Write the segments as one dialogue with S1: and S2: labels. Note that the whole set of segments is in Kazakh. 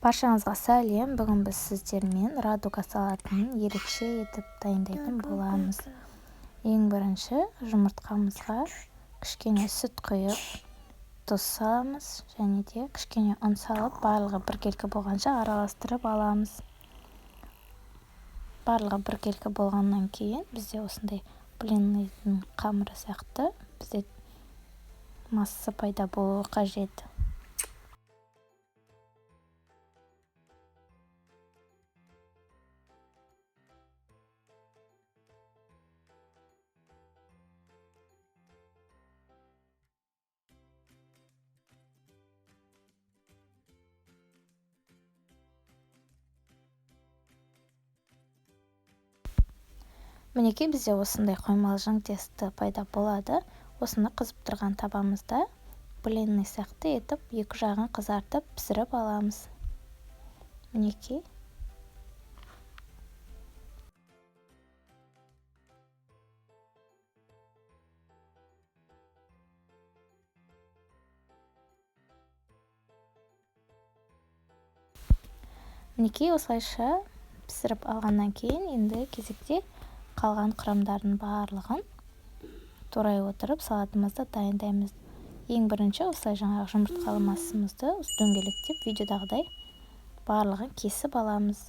S1: Баршаңызға сәлем. Бүгін біз сіздермен радуга салатын ерекше етіп дайындайтын боламыз. Ең бірінші жұмыртқамызға кішкене сүт құйып, тұз саламыз және де кішкене ұн салып, барлығы біркелкі болғанша араластырып аламыз. Барлығы біркелкі болғаннан кейін бізде осындай блинның қамыры сияқты бізде масса пайда болуы қажет. Мінекей бізде осындай қоймалы жыңтесті пайда болады. Осыны қызып тұрған табамызда блинный сияқты етіп екі жағын қызартып пісіріп аламыз. Мінекей. Мінекей осылайша пісіріп алғаннан кейін енді кезекте қалған құрамдардың барлығын турай отырып салатымызды дайындаймыз. Ең бірінші осылай жаңағы жұмыртқалы массамызды дөңгелектеп видеодағыдай барлығын кесіп аламыз.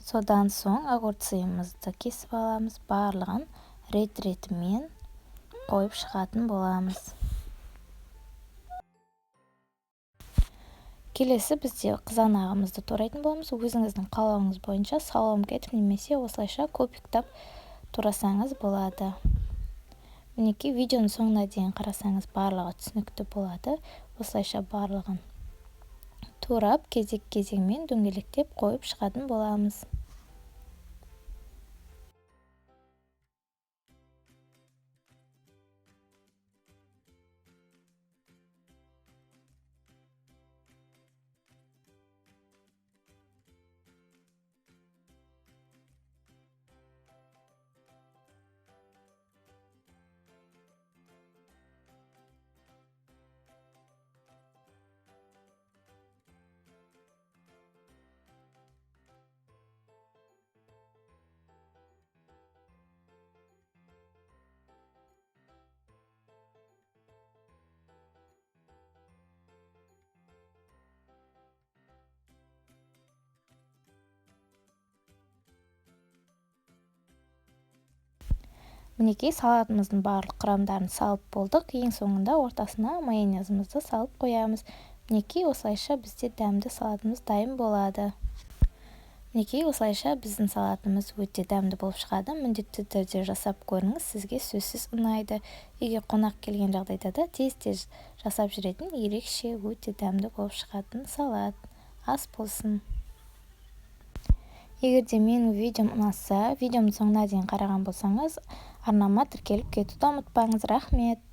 S1: Содан соң огурцымызды кесіп аламыз, барлығын рет-ретімен қойып шығатын боламыз. Келесі бізде қызанағымызды турайтын боламыз. Өзіңіздің қалауыңыз бойынша салом кетіп немесе осылайша кубиктап турасаңыз болады. Мінекей видеоның соңына дейін қарасаңыз барлығы түсінікті болады. Осылайша барлығын турап кезек-кезеңмен дөңгелектеп қойып шығатын боламыз. Мінекей салатымыздың барлық құрамдарын салып болдық. Ең соңында ортасына майонезімізді салып қоямыз. Мінекей осылайша бізде дәмді салатымыз дайын болады. Мінекей осылайша біздің салатымыз өте дәмді болып шығады. Міндетті түрде жасап көріңіз, сізге сөзсіз ұнайды. Үйге қонақ келген жағдайда да тез-тез жасап жүретін ерекше өте дәмді болып шығатын салат. Ас болсын. Егер де менің видеом ұнаса, видеомның соңына дейін қараған болсаңыз, арнама тіркеліп кетуді ұмытпаңыз. Рахмет.